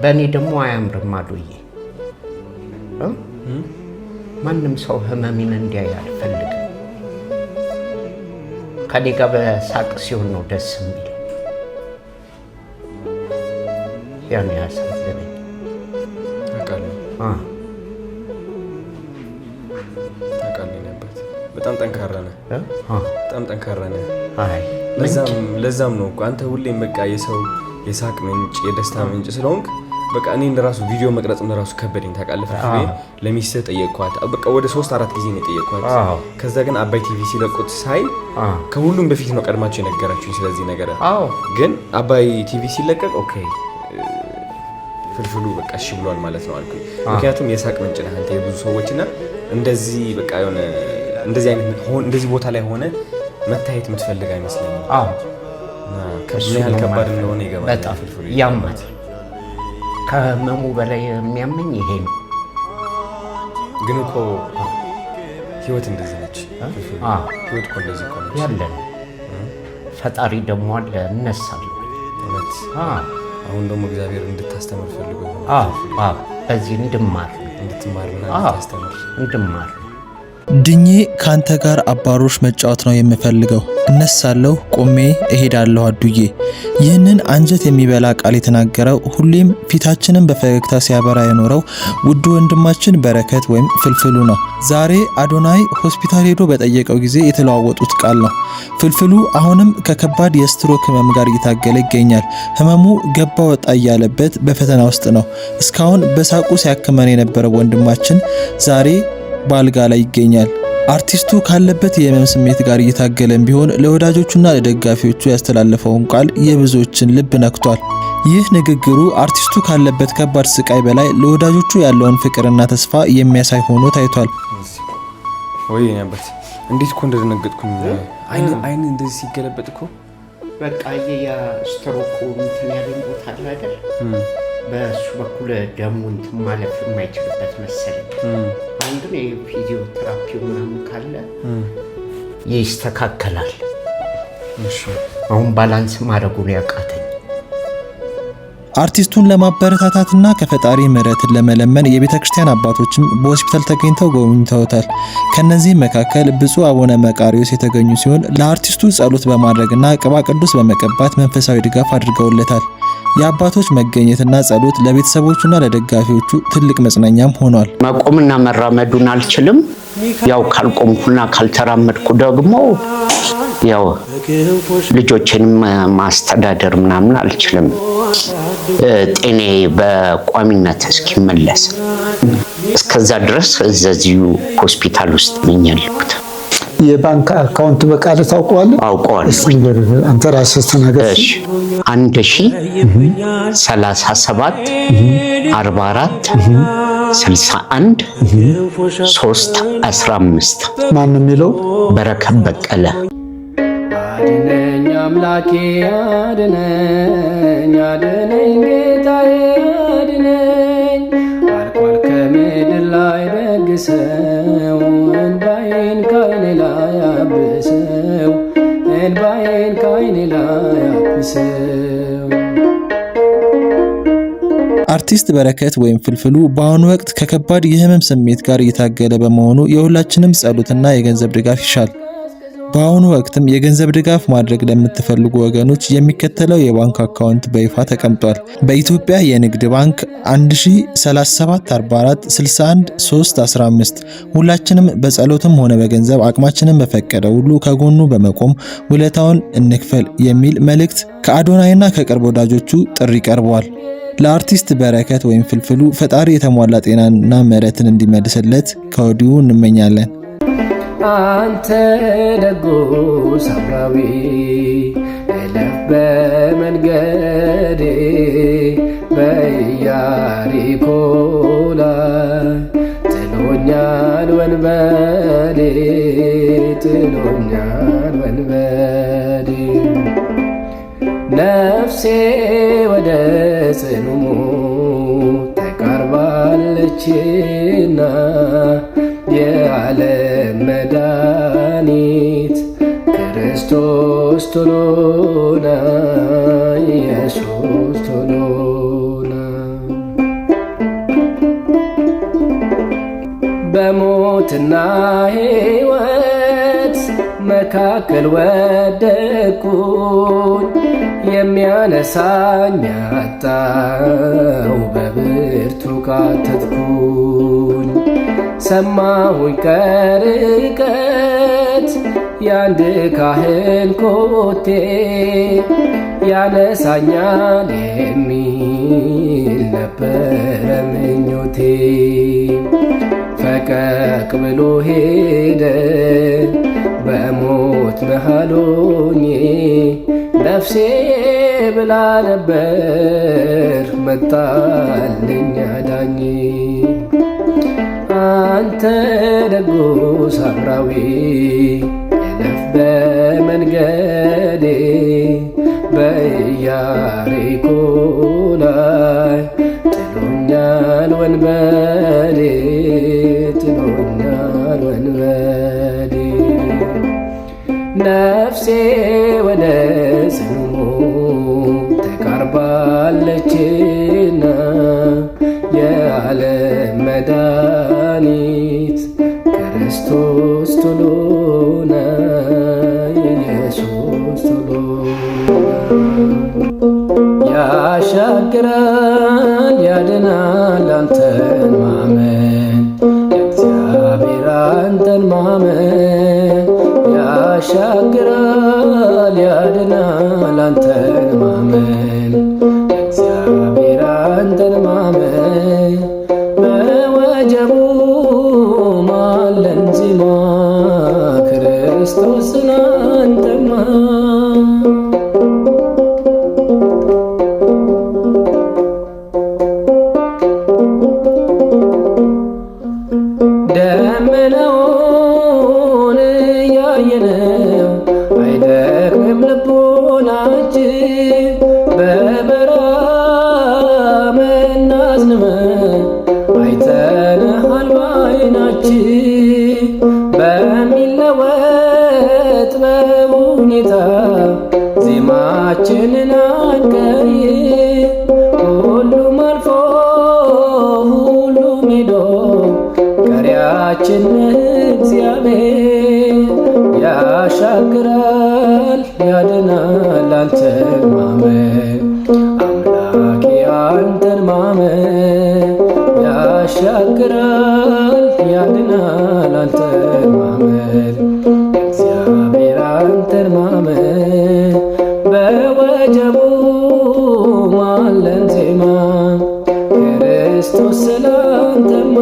በእኔ ደግሞ አያምርም አሉዬ። ማንም ሰው ህመሜን እንዲያይ አልፈልግም። ከኔ ጋር በሳቅ ሲሆን ነው ደስ የሚል። ያን ያሳዝነኝ። በጣም ጠንካራ ነህ። በጣም ጠንካራ ነህ። ለዛም ነው አንተ ሁሌም በቃ የሰው የሳቅ ምንጭ የደስታ ምንጭ ስለሆንክ በቃ እኔ እንደራሱ ቪዲዮ መቅረጽ እንደራሱ ከበደኝ ታውቃለህ። ለሚስትህ ጠየቅኳት። በቃ ወደ 3-4 ጊዜ ነው የጠየቅኳት። ከዛ ግን አባይ ቲቪ ሲለቁት ሳይ ከሁሉም በፊት ነው ቀድማቸው የነገራችሁኝ ስለዚህ ነገር። ግን አባይ ቲቪ ሲለቀቅ ኦኬ ፍልፍሉ በቃ እሺ ብሏል ማለት ነው አልኩኝ። ምክንያቱም የሳቅ ምንጭ ነህ አንተ የብዙ ሰዎችና እንደዚህ በቃ የሆነ እንደዚህ ቦታ ላይ ሆነ መታየት የምትፈልግ አይመስለኝም። ምን ያህል ከባድ እንደሆነ ይገባል። በጣም ያማል። ከህመሙ በላይ የሚያመኝ ይሄ ነው። ግን እኮ ህይወት እንደዚህ ነች። ህይወት እኮ እንደዚህ እኮ ነች ያለን ፈጣሪ ደግሞ አለ እነሳለሁ። አሁን ደግሞ እግዚአብሔር እንድታስተምር ፈልጎ በዚህ እንድማር እንድማር ድኜ ካንተ ጋር አባሮሽ መጫወት ነው የምፈልገው። እነሳለሁ ቆሜ እሄዳለሁ አዱዬ። ይህንን አንጀት የሚበላ ቃል የተናገረው ሁሌም ፊታችንን በፈገግታ ሲያበራ የኖረው ውድ ወንድማችን በረከት ወይም ፍልፍሉ ነው። ዛሬ አዶናይ ሆስፒታል ሄዶ በጠየቀው ጊዜ የተለዋወጡት ቃል ነው። ፍልፍሉ አሁንም ከከባድ የስትሮክ ህመም ጋር እየታገለ ይገኛል። ህመሙ ገባ ወጣ እያለበት በፈተና ውስጥ ነው። እስካሁን በሳቁ ሲያክመን የነበረው ወንድማችን ዛሬ ባልጋ ላይ ይገኛል። አርቲስቱ ካለበት የህመም ስሜት ጋር እየታገለም ቢሆን ለወዳጆቹና ለደጋፊዎቹ ያስተላለፈውን ቃል የብዙዎችን ልብ ነክቷል። ይህ ንግግሩ አርቲስቱ ካለበት ከባድ ስቃይ በላይ ለወዳጆቹ ያለውን ፍቅርና ተስፋ የሚያሳይ ሆኖ ታይቷል። ወይ ነበር እንዴት እኮ እንደደነገጥኩኝ አይን እንደዚህ ሲገለበጥ እኮ በቃ የስትሮኩ እንትን ያለኝ ቦታ አለ አይደል? በሱ በኩል ደሙ እንትን ማለፍ የማይችልበት መሰለኝ። አሁን ግን የፊዚዮቴራፒው ምናምን ካለ ይስተካከላል። አሁን ባላንስ ማድረጉን ያቃተኝ። አርቲስቱን ለማበረታታትና ከፈጣሪ ምሕረትን ለመለመን የቤተክርስቲያን አባቶችም በሆስፒታል ተገኝተው ጎብኝተውታል። ከነዚህ መካከል ብፁዕ አቡነ መቃሪዎስ የተገኙ ሲሆን ለአርቲስቱ ጸሎት በማድረግና ቅባ ቅዱስ በመቀባት መንፈሳዊ ድጋፍ አድርገውለታል። የአባቶች መገኘትና ጸሎት ለቤተሰቦቹና ለደጋፊዎቹ ትልቅ መጽናኛም ሆኗል። መቆምና መራመዱን አልችልም። ያው ካልቆምኩና ካልተራመድኩ ደግሞ ያው ልጆችንም ማስተዳደር ምናምን አልችልም። ጤኔ በቋሚነት እስኪመለስ እስከዛ ድረስ እዚሁ ሆስፒታል ውስጥ ነኝ ያለሁት። የባንክ አካውንት በቃል ታውቀዋለህ? አውቀዋለሁ። አንተ ራስህ ተናገር። 1037 44 61 315 ማን ነው የሚለው? በረከት በቀለ። አድነኝ አምላኬ አድነኝ፣ አድነኝ ጌታዬ አድነኝ። አልቋል ከምድር ላይ ደግሰው እንባዬን ከዓይኔ ላይ አብሰው፣ እንባዬን ከዓይኔ ላይ አብሰው። አርቲስት በረከት ወይም ፍልፍሉ በአሁኑ ወቅት ከከባድ የህመም ስሜት ጋር እየታገለ በመሆኑ የሁላችንም ጸሎትና የገንዘብ ድጋፍ ይሻል። በአሁኑ ወቅትም የገንዘብ ድጋፍ ማድረግ ለምትፈልጉ ወገኖች የሚከተለው የባንክ አካውንት በይፋ ተቀምጧል። በኢትዮጵያ የንግድ ባንክ 10374461 ሁላችንም በጸሎትም ሆነ በገንዘብ አቅማችንን በፈቀደ ሁሉ ከጎኑ በመቆም ውለታውን እንክፈል የሚል መልእክት ከአዶናይና ከቅርብ ወዳጆቹ ጥሪ ቀርበዋል። ለአርቲስት በረከት ወይም ፍልፍሉ ፈጣሪ የተሟላ ጤናና ምሕረትን እንዲመልስለት ከወዲሁ እንመኛለን። አንተ ደጎ ሳምራዊ እለፍ በመንገዴ፣ በኢያሪኮ ላይ ጥሎኛል ወንበዴ፣ ጥሎኛል ወንበዴ። ነፍሴ ወደ ጽኑ ሞት ተቃርባለችና የዓለም መድኃኒት ክርስቶስ ቶሎና፣ ኢየሱስ ቶሎና። በሞትና ሕይወት መካከል ወደቅኩኝ የሚያነሳኝ አጣው በብርቱ ቃተትኩኝ ሰማሁኝ ከርቀት ያንድ ካህን ኮቴ ያነሳኛል የሚል ነበረ ምኞቴ ፈቀቅ ብሎ ሄደ በሞት መሃል ሆኜ ነፍሴ ብላ ነበር መጣልኝ አዳኝ አንተ ደጉ ሳምራዊ እለፍ በመንገዴ በኢያሪኮ ላይ ጥሎኛል ወንበዴ ጥሎኛል ወንበዴ ነፍሴ ወደ ጽኑ ተቃርባለችና የዓለም መድኃኒት ክርስቶስ ቶሎና ኢየሱስ ቶሎና ያሻግራል ያድናል አንተን ማመን እግዚአብሔር አንተን ማመን ያሻግራል ያድናል አንተን ማመን እግዚአብሔር አንተን ማመን በወጀቡ ማለን ዜማ ክርስቶስን አንተማ ደመናውን ያየነው አይደክምም ልቦናችን በበረሃ መናዝንመን አይተንሃል በዓይናችን በሚለወጥ በሁኔታ ዜማችንን አንቀይር ሁሉም አልፎ ሁሉም ሄዶ ቀሪያችን እግዚአብሔር ያሻግራል ያድናል አንተን ማመን አምላኬ አንተን ማመን ያሻግራል ያድናል አንተን ማመን እግዚአብሔር አንተን ማመን በወጀቡ ማለን ዜማ ክርስቶስ ስላንተማ